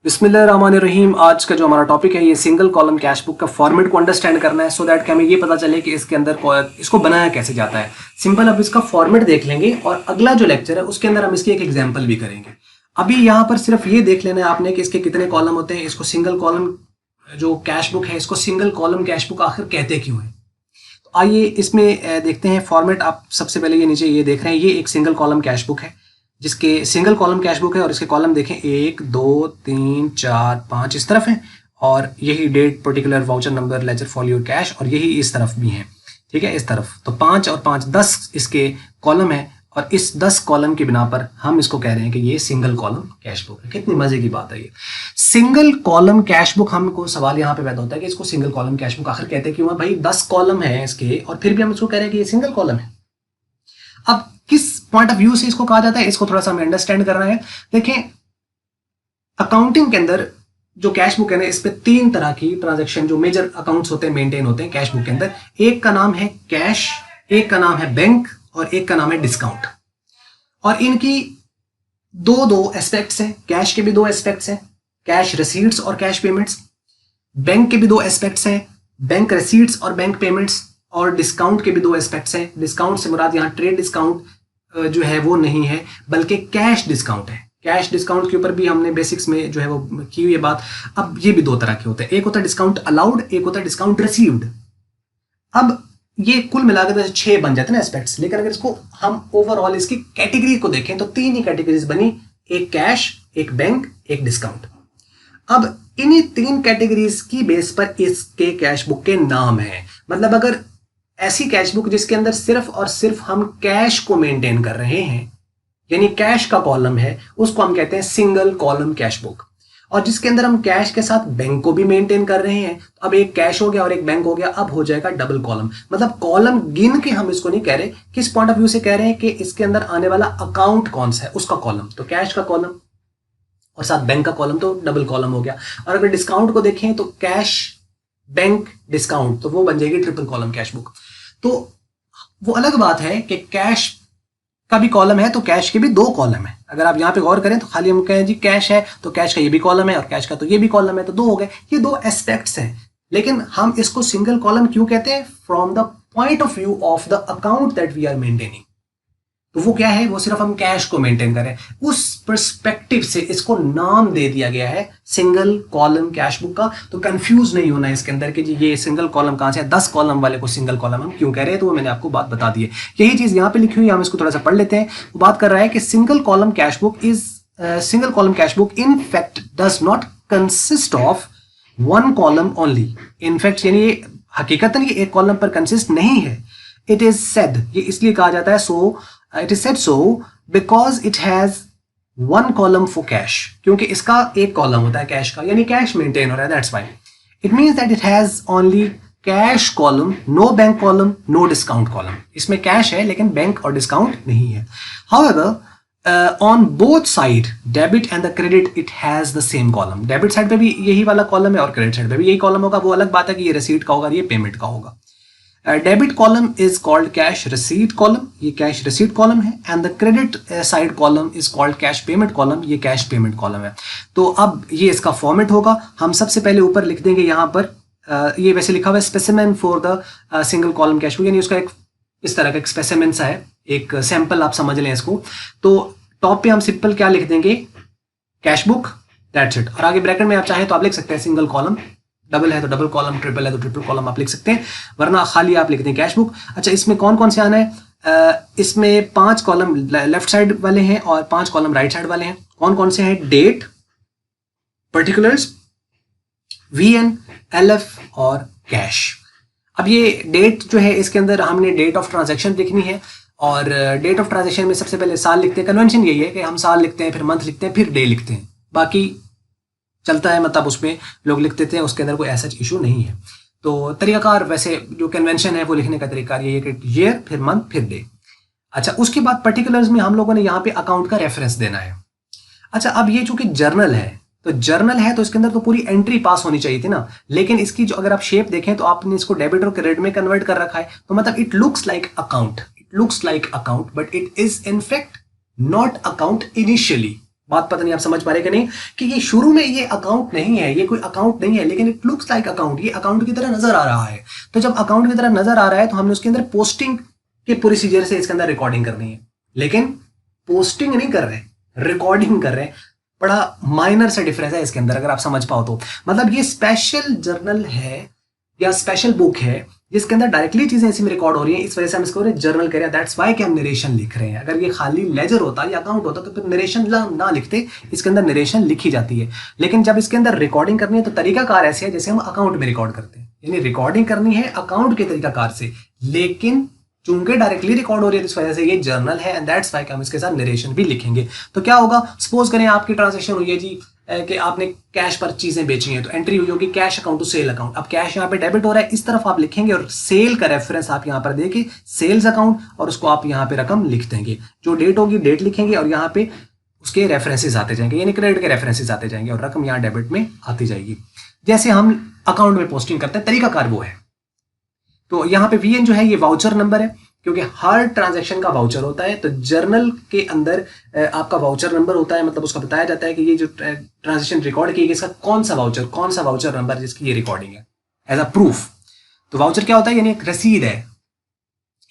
बिस्मिल्लाहिर्रहमानिर्रहीम। आज का जो हमारा टॉपिक है ये सिंगल कॉलम कैश बुक का फॉर्मेट को अंडरस्टैंड करना है, सो दैट कि हमें ये पता चले कि इसके अंदर इसको बनाया कैसे जाता है। सिंपल अब इसका फॉर्मेट देख लेंगे और अगला जो लेक्चर है उसके अंदर हम इसकी एक एग्जांपल भी करेंगे। अभी यहाँ पर सिर्फ ये देख लेना है आपने कि इसके कितने कॉलम होते हैं। इसको सिंगल कॉलम जो कैश बुक है इसको सिंगल कॉलम कैश बुक आखिर कहते क्यों है। तो आइए इसमें देखते हैं फॉर्मेट। आप सबसे पहले ये नीचे ये देख रहे हैं, ये एक सिंगल कॉलम कैश बुक है जिसके सिंगल कॉलम कैश बुक है और इसके कॉलम देखें 1 2 3 4 5 इस तरफ है और यही date, particular, voucher number, ledger folio, cash और यही इस तरफ भी है। ठीक है, इस तरफ तो 5 और 5 10 इसके कॉलम है और इस 10 कॉलम की बिना पर हम इसको कह रहे हैं कि ये सिंगल कॉलम कैश बुक है। कितनी मजे की बात है ये सिंगल कॉलम कैश बुक। हमको सवाल यहाँ पे पैदा होता है कि इसको सिंगल कॉलम कैश बुक आखिर कहते क्यों है। भाई 10 कॉलम है इसके और फिर भी हम इसको कह रहे हैं कि ये सिंगल कॉलम है। अब किस पॉइंट ऑफ व्यू से इसको कहा जाता है, इसको थोड़ा सा हमें अंडरस्टैंड करना है। देखें, अकाउंटिंग के अंदर जो कैश बुक है ना, इस पे 3 तरह की ट्रांजैक्शन जो मेजर अकाउंट्स होते हैं मेंटेन होते हैं कैश बुक के अंदर। एक का नाम है कैश, एक का नाम है बैंक और एक का नाम है डिस्काउंट। और इनकी दो एस्पेक्ट्स हैं। कैश के भी 2 एस्पेक्ट्स हैं, कैश रिसीट्स और कैश पेमेंट्स। बैंक के भी 2 एस्पेक्ट्स हैं, बैंक रिसीट्स और बैंक पेमेंट्स। और डिस्काउंट के भी 2 एस्पेक्ट्स हैं। डिस्काउंट से मुराद यहाँ ट्रेड डिस्काउंट जो है वो नहीं है बल्कि कैश डिस्काउंट है। कैश डिस्काउंट के ऊपर भी हमने बेसिक्स में जो है वो की हुई बात। अब ये भी 2 तरह के होते हैं, एक होता है डिस्काउंट अलाउड, एक होता है डिस्काउंट रिसीव्ड। अब ये कुल मिलाकर 6 बन जाते हैं ना एस्पेक्ट्स, लेकिन अगर इसको हम ओवरऑल इसकी कैटेगरी को देखें तो 3 ही कैटेगरीज बनी, एक कैश, एक बैंक, एक डिस्काउंट। अब इन्हीं 3 कैटेगरीज की बेस पर इसके कैश बुक के नाम है। मतलब अगर ऐसी कैश बुक जिसके अंदर सिर्फ और सिर्फ हम कैश को मेंटेन कर रहे हैं, यानी कैश का कॉलम है, उसको हम कहते हैं सिंगल कॉलम कैश बुक। और जिसके अंदर हम कैश के साथ बैंक को भी मेंटेन कर रहे हैं, तो अब एक कैश हो गया और एक बैंक हो गया, अब हो जाएगा डबल कॉलम। मतलब कॉलम गिन के हम इसको नहीं कह रहे, किस पॉइंट ऑफ व्यू से कह रहे हैं कि इसके अंदर आने वाला अकाउंट कौन सा है उसका कॉलम। तो कैश का कॉलम और साथ बैंक का कॉलम तो डबल कॉलम हो गया। और अगर डिस्काउंट को देखें तो कैश, बैंक, डिस्काउंट, तो वो बन जाएगी ट्रिपल कॉलम कैश बुक। तो वो अलग बात है कि कैश का भी कॉलम है तो कैश के भी 2 कॉलम है। अगर आप यहां पे गौर करें तो खाली हम कहें जी कैश है तो कैश का ये भी कॉलम है और कैश का तो ये भी कॉलम है, तो 2 हो गए। ये 2 एस्पेक्ट्स हैं, लेकिन हम इसको सिंगल कॉलम क्यों कहते हैं? From the point of view of the account that we are maintaining. तो वो क्या है, वो सिर्फ हम कैश को मेंटेन करें, उस पर्सपेक्टिव से इसको नाम दे दिया गया है सिंगल कॉलम कैश बुक का। तो कंफ्यूज नहीं होना है इसके अंदर कि जी ये सिंगल कॉलम कहां से है, 10 कॉलम वाले को सिंगल कॉलम हम क्यों कह रहे हैं, तो वो मैंने आपको बात बता दी है। यही चीज यहां पे लिखी हुई है, हम इसको थोड़ा सा पढ़ लेते हैं। वो बात कर रहा है कि single column cash book in fact does not consist of 1 column only. In fact यानी ये हकीकतन ये एक कॉलम पर कंसिस्ट नहीं है। इट इज सेड, ये इसलिए कहा जाता है it is said so because it has 1 column for cash, क्योंकि इसका एक कॉलम होता है कैश का, यानी कैश मेंटेन हो रहा है, that's why it means that it has only cash column, no bank column, no discount column। इसमें कैश है लेकिन बैंक और डिस्काउंट नहीं है। however on both side debit and the credit it has the same column। Debit side पे भी यही वाला कॉलम है और क्रेडिट साइड पे भी यही कॉलम होगा। वो अलग बात है कि ये रिसीट का होगा, ये पेमेंट का होगा। Debit column is called cash receipt column, ये कैश रिसीट कॉलम है। And the credit side column is called cash payment column, ये कैश पेमेंट कॉलम है। तो अब ये इसका फॉर्मेट होगा। हम सबसे पहले ऊपर लिख देंगे यहाँ पर ये वैसे लिखा हुआ है specimen for the single column cash book, यानी उसका एक इस तरह का एक स्पेसिमेन सा है, एक सैंपल आप समझ लें इसको। तो टॉप पे हम सिंपल क्या लिख देंगे, कैश बुक, दैट्स इट। और आगे ब्रैकेट में आप चाहें तो आप लिख सकते हैं सिंगल कॉलम, डबल है तो डबल कॉलम, ट्रिपल है तो ट्रिपल कॉलम आप लिख सकते हैं, वरना खाली आप लिखते हैं कैश बुक। अच्छा, इसमें कौन कौन से आना है? इसमें 5 कॉलम लेफ्ट साइड वाले हैं और 5 कॉलम राइट साइड वाले हैं। कौन कौन से हैं? डेट, पर्टिकुलर्स, वीएन, एलएफ और कैश। अब ये डेट जो है इसके अंदर हमने डेट ऑफ ट्रांजैक्शन लिखनी है और डेट ऑफ ट्रांजैक्शन में सबसे पहले साल लिखते हैं। कन्वेंशन यही है कि हम साल लिखते हैं, फिर मंथ लिखते हैं, फिर डे लिखते हैं, बाकी चलता है, मतलब उसमें लोग लिख देते हैं, उसके अंदर कोई ऐसा इशू नहीं है। तो तरीकाकार वैसे जो कन्वेंशन है वो लिखने का तरीका ये है कि ईयर, फिर मंथ, फिर डे। अच्छा, उसके बाद पर्टिकुलर्स में हम लोगों ने यहाँ पे अकाउंट का रेफरेंस देना है। अच्छा, अब ये चूंकि जर्नल है तो जर्नल है तो इसके अंदर तो पूरी एंट्री पास होनी चाहिए थी ना, लेकिन इसकी जो अगर आप शेप देखें तो आपने इसको डेबिट और क्रेडिट में कन्वर्ट कर रखा है। तो मतलब it looks like account, but it is in fact not account initially. बात पता नहीं आप समझ पा रहे कि नहीं, कि ये शुरू में ये अकाउंट नहीं है, ये कोई अकाउंट नहीं है, लेकिन इट लुक्स लाइक अकाउंट, ये अकाउंट की तरह नजर आ रहा है। तो जब अकाउंट की तरह नजर आ रहा है तो हमने उसके अंदर पोस्टिंग के प्रोसीजर से इसके अंदर रिकॉर्डिंग करनी है, लेकिन पोस्टिंग नहीं कर रहे, रिकॉर्डिंग कर रहे हैं। बड़ा माइनर सा डिफरेंस है इसके अंदर, अगर आप समझ पाओ तो। मतलब ये स्पेशल जर्नल है या स्पेशल बुक है जिसके अंदर डायरेक्टली चीजें इसी में रिकॉर्ड हो रही हैं, इस वजह से हम इसको जर्नल कह रहे हैं। दैट्स वाई कि हम नरेशन लिख रहे हैं। अगर ये खाली लेजर होता या अकाउंट होता तो फिर नरेशन ना लिखते, इसके अंदर नरेशन लिखी जाती है। लेकिन जब इसके अंदर रिकॉर्डिंग करनी है तो तरीकाकार ऐसे है जैसे हम अकाउंट में रिकॉर्ड करते हैं, यानी रिकॉर्डिंग करनी है अकाउंट के तरीकाकार से, लेकिन चूंकि डायरेक्टली रिकॉर्ड हो रही है इस वजह से ये जर्नल है, एंड दैट्स वाई हम इसके साथ नरेशन भी लिखेंगे। तो क्या होगा, सपोज करें आपकी ट्रांजेक्शन हुई है जी कि आपने कैश पर चीजें बेची हैं, तो एंट्री हुई होगी cash account to sale account. अब कैश यहाँ पे डेबिट हो रहा है, इस तरफ आप लिखेंगे और सेल का रेफरेंस आप यहाँ पर देके सेल्स अकाउंट, और उसको आप यहाँ पे रकम लिख देंगे। जो डेट होगी डेट लिखेंगे और यहाँ पे उसके रेफरेंसेस आते जाएंगे, यानी क्रेडिट के रेफरेंसेस आते जाएंगे और रकम यहाँ डेबिट में आती जाएगी। जैसे हम अकाउंट में पोस्टिंग करते हैं, तरीकाकार वो है। तो यहाँ पे VN जो है ये वाउचर नंबर है, क्योंकि हर ट्रांजैक्शन का वाउचर होता है। तो जर्नल के अंदर आपका वाउचर नंबर होता है, मतलब उसका बताया जाता है कि ये जो ट्रांजैक्शन रिकॉर्ड की गई इसका कौन सा वाउचर नंबर जिसकी ये रिकॉर्डिंग है, एज अ प्रूफ। तो वाउचर क्या होता है, यानी एक रसीद है,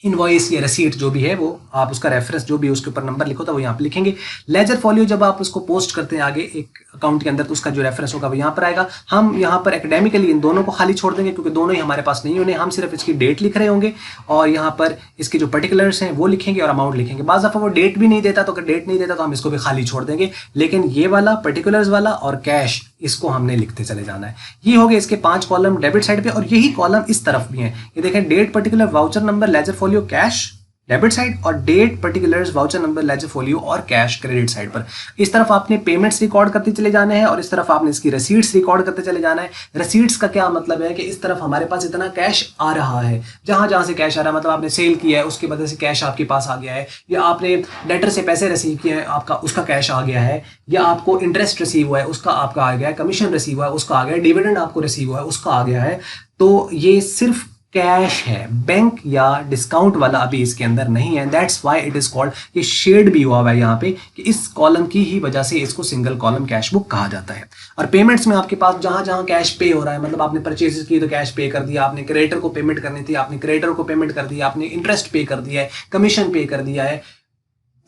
इनवॉइस या रसीट जो भी है वो आप उसका रेफरेंस जो भी उसके ऊपर नंबर लिखो तो वो यहाँ पे लिखेंगे। लेजर फॉलियो जब आप उसको पोस्ट करते हैं आगे एक अकाउंट के अंदर तो उसका जो रेफरेंस होगा वो यहाँ पर आएगा। हम यहाँ पर एकेडमिकली इन दोनों को खाली छोड़ देंगे क्योंकि दोनों ही हमारे पास नहीं होने, हम सिर्फ इसकी डेट लिख रहे होंगे और यहाँ पर इसके जो पर्टिकुलर्स हैं वो लिखेंगे और अमाउंट लिखेंगे। बाज़ दफ़ा वो डेट भी नहीं देता, तो अगर डेट नहीं देता तो हम इसको भी खाली छोड़ देंगे, लेकिन ये वाला पर्टिकुलर्स वाला और कैश इसको हमने लिखते चले जाना है। ये हो गए इसके 5 कॉलम डेबिट साइड पे, और यही कॉलम इस तरफ भी हैं। ये देखें, date particular voucher number ledger folio cash debit side, और date particulars voucher number ledger folio और कैश क्रेडिट साइड पर। इस तरफ आपने पेमेंट्स रिकॉर्ड करते चले जाने हैं और इस तरफ आपने इसकी रसीट्स रिकॉर्ड करते चले जाना है। रसीट्स का क्या मतलब है कि इस तरफ हमारे पास इतना कैश आ रहा है, जहां जहां से कैश आ रहा है, मतलब आपने सेल किया है उसकी वजह से कैश आपके पास आ गया है, या आपने डेटर से पैसे रिसीव किए हैं आपका उसका कैश आ गया है, या आपको इंटरेस्ट रिसीव हुआ है उसका आपका आ गया है, कमीशन रिसीव हुआ है उसका आ गया है, डिविडेंड आपको रिसीव हुआ है उसका आ गया है। तो ये सिर्फ कैश है, बैंक या डिस्काउंट वाला अभी इसके अंदर नहीं है। That's why it is called, ये शेड भी हुआ है यहाँ पे कि इस कॉलम की ही वजह से इसको सिंगल कॉलम कैश बुक कहा जाता है। और पेमेंट्स में आपके पास जहां जहां कैश पे हो रहा है, मतलब आपने परचेजेस की तो कैश पे कर दिया, आपने क्रेडिटर को पेमेंट करनी थी आपने क्रेडिटर को पेमेंट कर दिया, आपने इंटरेस्ट पे कर दिया है, कमीशन पे कर दिया है,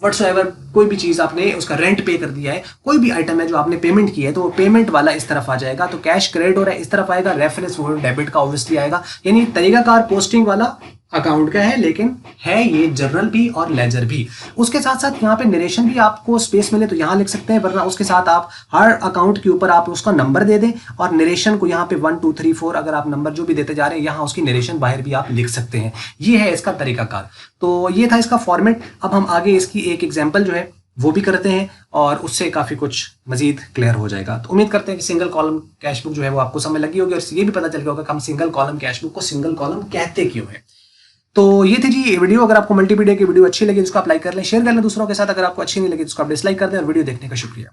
व्हाट्सएवर कोई भी चीज आपने उसका रेंट पे कर दिया है, कोई भी आइटम है जो आपने पेमेंट की है तो वो पेमेंट वाला इस तरफ आ जाएगा। तो कैश क्रेडिट हो रहा है इस तरफ आएगा, रेफरेंस वो डेबिट का ऑब्वियसली आएगा। यानी तरीकाकार पोस्टिंग वाला अकाउंट का है, लेकिन है ये जर्नल भी और लेजर भी। उसके साथ साथ यहाँ पे नरेशन भी आपको स्पेस मिले तो यहाँ लिख सकते हैं, वरना उसके साथ आप हर अकाउंट के ऊपर आप उसका नंबर दे दें और नरेशन को यहाँ पे 1 2 3 4 अगर आप नंबर जो भी देते जा रहे हैं यहाँ उसकी नरेशन बाहर भी आप लिख सकते हैं। ये है इसका तरीकाकार। तो ये था इसका फॉर्मेट। अब हम आगे इसकी एक एग्जाम्पल जो है वो भी करते हैं और उससे काफ़ी कुछ मजीद क्लियर हो जाएगा। तो उम्मीद करते हैं कि सिंगल कॉलम कैश बुक जो है वो आपको समझ लगी होगी और ये भी पता चल गया होगा कि हम सिंगल कॉलम कैश बुक को सिंगल कॉलम कहते क्यों है। तो ये थी जी ये वीडियो। अगर आपको मल्टीमीडिया की वीडियो अच्छी लगी तो उसको आप लाइक कर लें, शेयर कर लें दूसरों के साथ। अगर आपको अच्छी नहीं लगी तो उसको आप डिसलाइक कर दें। और वीडियो देखने का शुक्रिया।